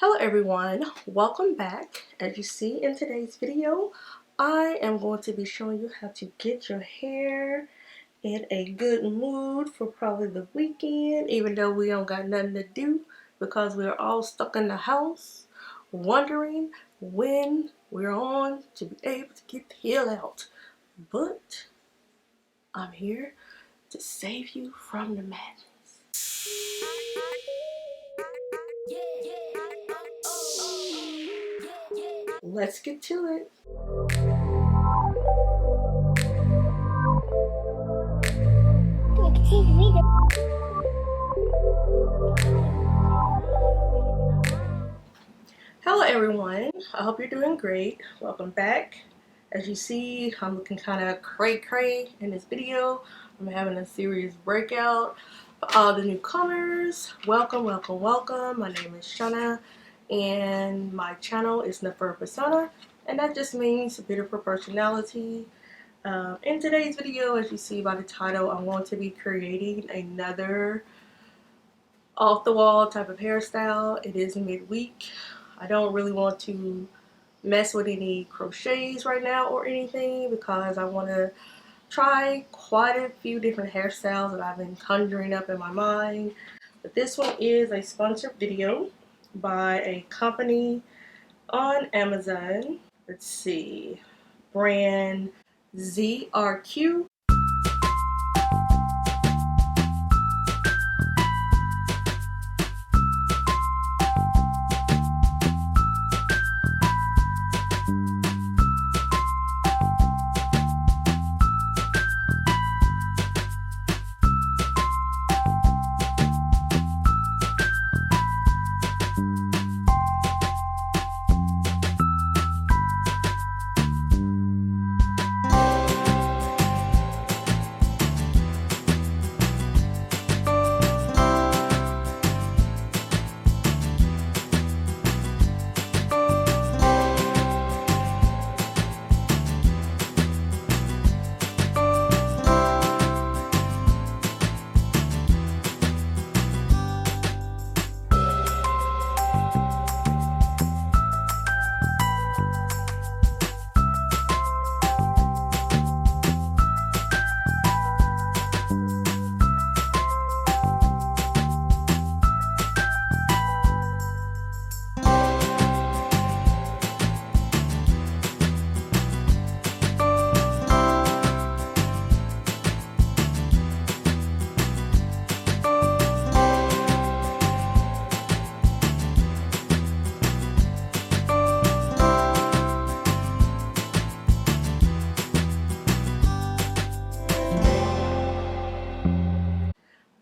Hello everyone, welcome back. As you see in today's video, I am going to be showing you how to get your hair in a good mood for probably the weekend, even though we don't got nothing to do because we're all stuck in the house wondering when we're on to be able to get the hell out. But I'm here to save you from the madness. Let's get to it. Hello everyone, I hope you're doing great. Welcome back. As you see, I'm looking kind of cray-cray in this video. I'm having a serious breakout. For all the newcomers, welcome, welcome, welcome. My name is Shana and my channel is Nefer Persona, and that just means beautiful personality. In today's video, as you see by the title, I'm going to be creating another off-the-wall type of hairstyle. It is midweek. I don't really want to mess with any crochets right now or anything because I want to try quite a few different hairstyles that I've been conjuring up in my mind. But this one is a sponsored video by a company on Amazon. Let's see, brand ZRQ.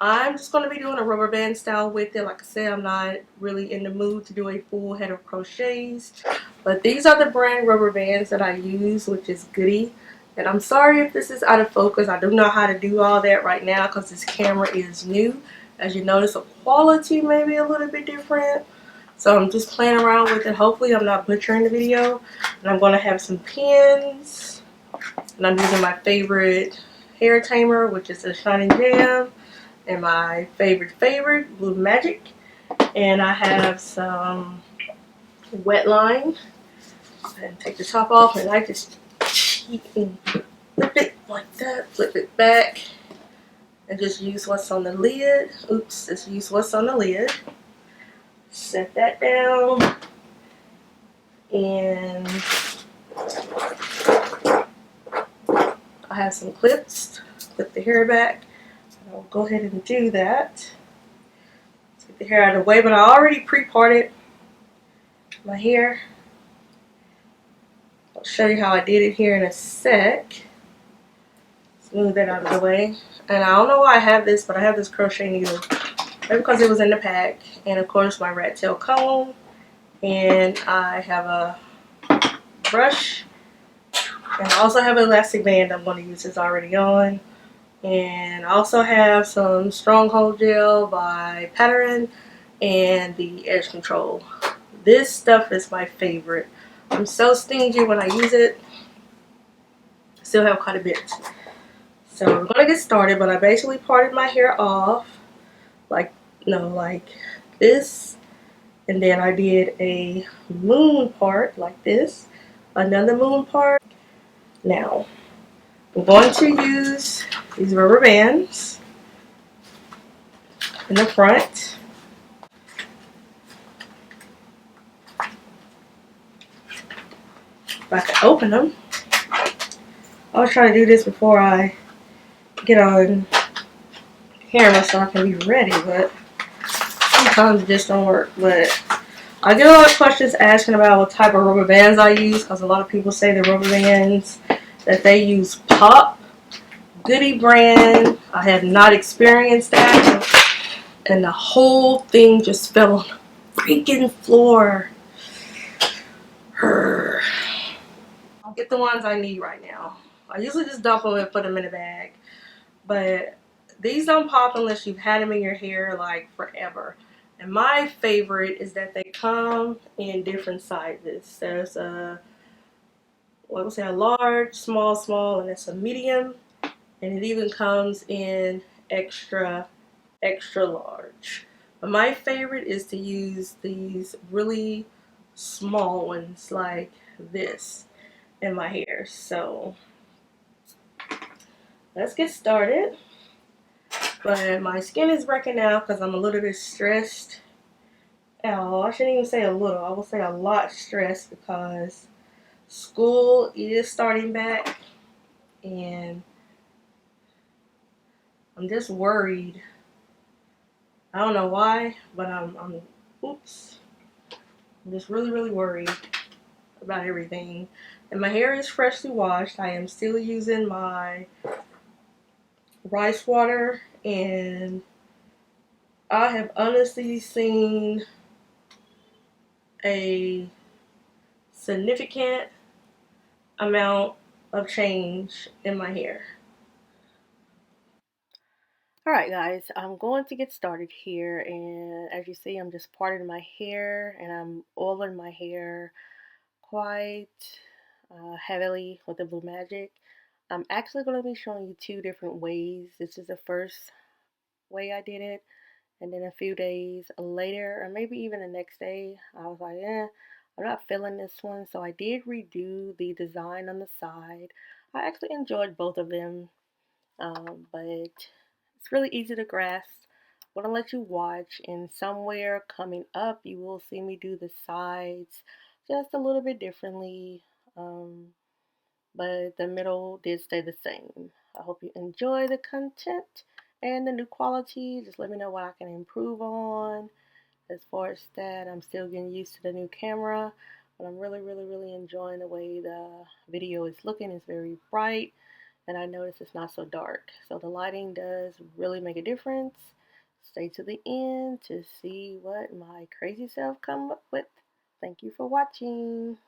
I'm just going to be doing a rubber band style with it. Like I said, I'm not really in the mood to do a full head of crochets. But these are the brand rubber bands that I use, which is Goody. And I'm sorry if this is out of focus. I don't know how to do all that right now because this camera is new. As you notice, the quality may be a little bit different. So I'm just playing around with it. Hopefully I'm not butchering the video. And I'm going to have some pins. And I'm using my favorite hair tamer, which is a Shining Jam. And my favorite, Blue Magic. And I have some wet line. And take the top off, and I just cheat and flip it like that. Flip it back. And just use what's on the lid. Oops, just use what's on the lid. Set that down. And I have some clips. Clip the hair back. I'll go ahead and do that. Let's get the hair out of the way, but I already pre-parted my hair. I'll show you how I did it here in a sec. Smooth that out of the way. And I don't know why I have this, but I have this crochet needle. Maybe because it was in the pack. And of course my rat tail comb. And I have a brush. And I also have an elastic band I'm going to use. It's already on. And I also have some Stronghold Gel by Pattern and the Edge Control. This stuff is my favorite. I'm so stingy when I use it. Still have quite a bit. So we're going to get started, but I basically parted my hair off like this. And then I did a moon part like this, another moon part. Now, I'm going to use these rubber bands in the front. If I can open them. I was trying to do this before I get on camera so I can be ready, but sometimes it just don't work. But I get a lot of questions asking about what type of rubber bands I use, because a lot of people say the rubber bands that they use pop. Goody brand. I have not experienced that, and the whole thing just fell on the freaking floor. I'll get the ones I need right now. I usually just dump them and put them in a bag, but these don't pop unless you've had them in your hair like forever. And my favorite is that they come in different sizes. There's a, what was it, a large, small, and it's a medium, and it even comes in extra large. But my favorite is to use these really small ones like this in my hair. So let's get started. But my skin is breaking out because I'm a little bit stressed. Oh, I shouldn't even say a little. I will say a lot stressed because school is starting back and I'm just worried. I don't know why, but I'm oops. I'm just really worried about everything. And my hair is freshly washed. I am still using my rice water, and I have honestly seen a significant amount of change in my hair. Alright guys, I'm going to get started here, and as you see I'm just parting my hair and I'm oiling my hair quite heavily with the Blue Magic. I'm actually going to be showing you two different ways. This is the first way I did it, and then a few days later, or maybe even the next day, I was like, I'm not feeling this one, so I did redo the design on the side. I actually enjoyed both of them, but it's really easy to grasp. I'm gonna let you watch, and somewhere coming up you will see me do the sides just a little bit differently, but the middle did stay the same. I hope you enjoy the content and the new quality. Just let me know what I can improve on. As far as that, I'm still getting used to the new camera, but I'm really enjoying the way the video is looking. It's very bright, and I notice it's not so dark. So the lighting does really make a difference. Stay to the end to see what my crazy self come up with. Thank you for watching.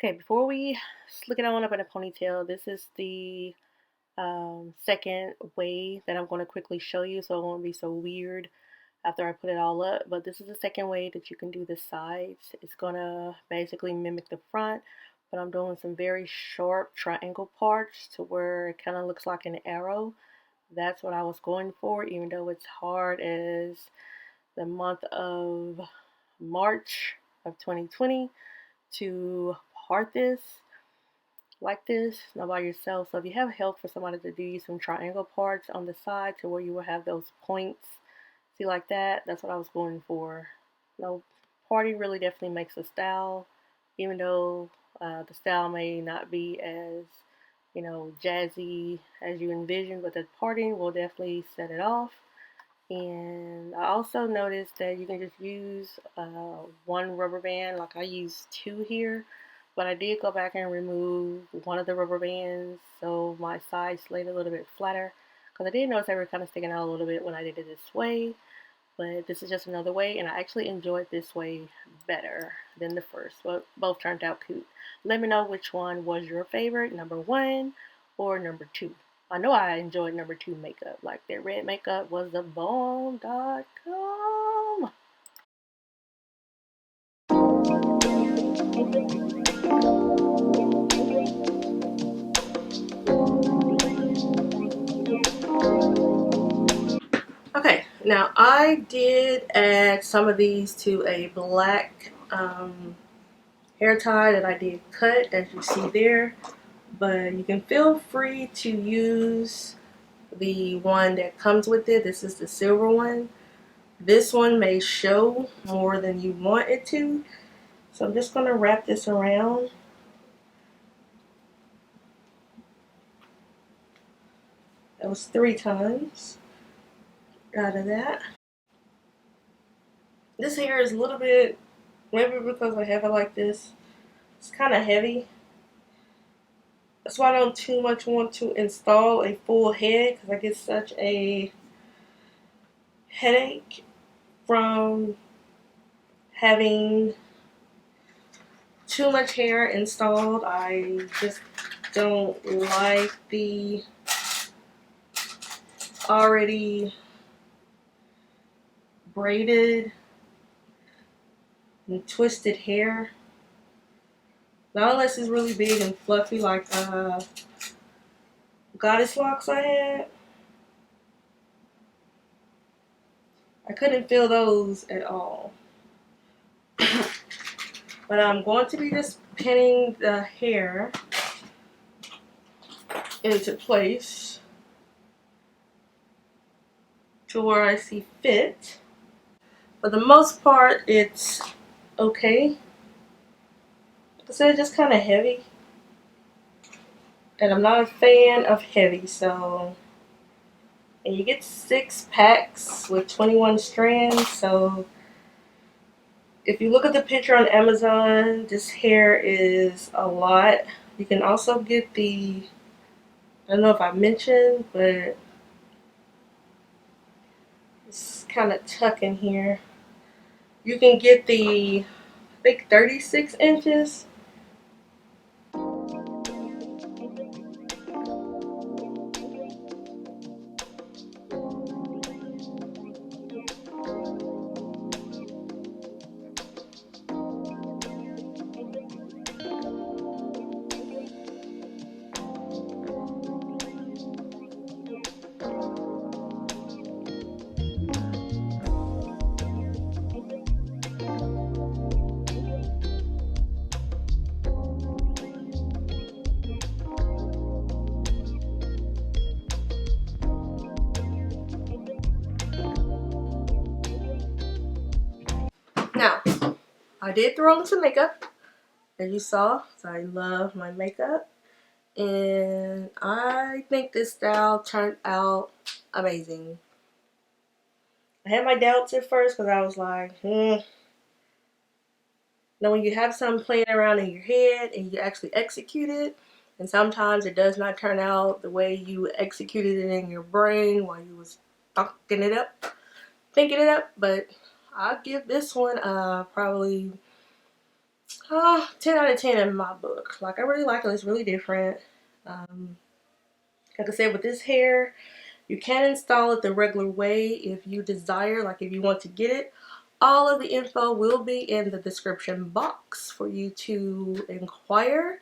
Okay, before we slick it on up in a ponytail, this is the second way that I'm going to quickly show you, so it won't be so weird after I put it all up. But this is the second way that you can do the sides. It's going to basically mimic the front, but I'm doing some very sharp triangle parts to where it kind of looks like an arrow. That's what I was going for, even though it's hard as the month of March of 2020 to part this like this, not by yourself. So if you have help for somebody to do you some triangle parts on the side to where you will have those points, see like that, that's what I was going for. No, party really definitely makes a style, even though the style may not be as, jazzy as you envision, but the parting will definitely set it off. And I also noticed that you can just use one rubber band, like I used two here, but I did go back and remove one of the rubber bands so my sides laid a little bit flatter, because I did notice they were kind of sticking out a little bit when I did it this way. But this is just another way, and I actually enjoyed this way better than the first. But both turned out cute. Let me know which one was your favorite, number one or number two. I know I enjoyed number two makeup. Like, their red makeup was the bomb.com. Okay, now I did add some of these to a black hair tie that I did cut, as you see there. But you can feel free to use the one that comes with it. This is the silver one. This one may show more than you want it to, so I'm just going to wrap this around. That was 3 times out of that. This hair is a little bit, maybe because I have it like this, it's kind of heavy. That's why I don't too much want to install a full head, because I get such a headache from having too much hair installed. I just don't like the already braided and twisted hair. Not unless it's really big and fluffy like goddess locks I had. I couldn't feel those at all. But I'm going to be just pinning the hair into place to where I see fit. For the most part, it's okay. Like I said, it's just kind of heavy. And I'm not a fan of heavy, so. And you get 6 packs with 21 strands, so if you look at the picture on Amazon, this hair is a lot. You can also get the, I don't know if I mentioned, but it's kind of tuck in here. You can get the, I think, 36 inches. Now, I did throw on some makeup, as you saw, so I love my makeup. And I think this style turned out amazing. I had my doubts at first because I was like, Now, when you have something playing around in your head and you actually execute it, and sometimes it does not turn out the way you executed it in your brain while you was thinking it up, but I'll give this one probably 10 out of 10 in my book. Like, I really like it. It's really different. Like I said, with this hair, you can install it the regular way if you desire, like if you want to get it. All of the info will be in the description box for you to inquire.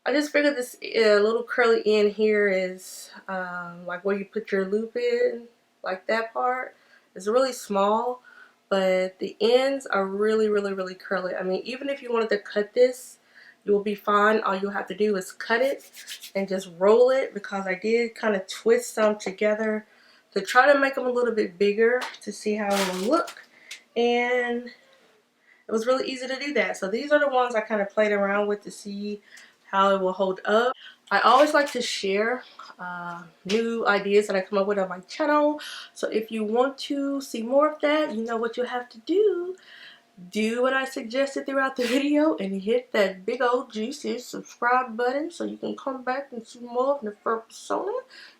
I just figured this little curly end here is like where you put your loop in, like that part. It's really small, but the ends are really, really, really curly. I mean, even if you wanted to cut this, you will be fine. All you'll have to do is cut it and just roll it, because I did kind of twist some together to try to make them a little bit bigger to see how it will look. And it was really easy to do that. So these are the ones I kind of played around with to see how it will hold up. I always like to share new ideas that I come up with on my channel. So if you want to see more of that, you know what you have to do. Do what I suggested throughout the video and hit that big old juicy subscribe button so you can come back and see more of the fur persona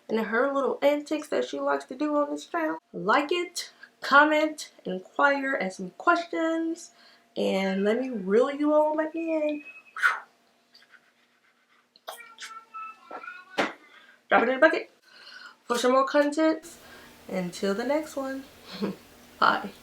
and her little antics that she likes to do on this channel. Like it, comment, inquire, ask some questions, and let me reel you all back in. Drop it in the bucket for some more content. Until the next one, bye.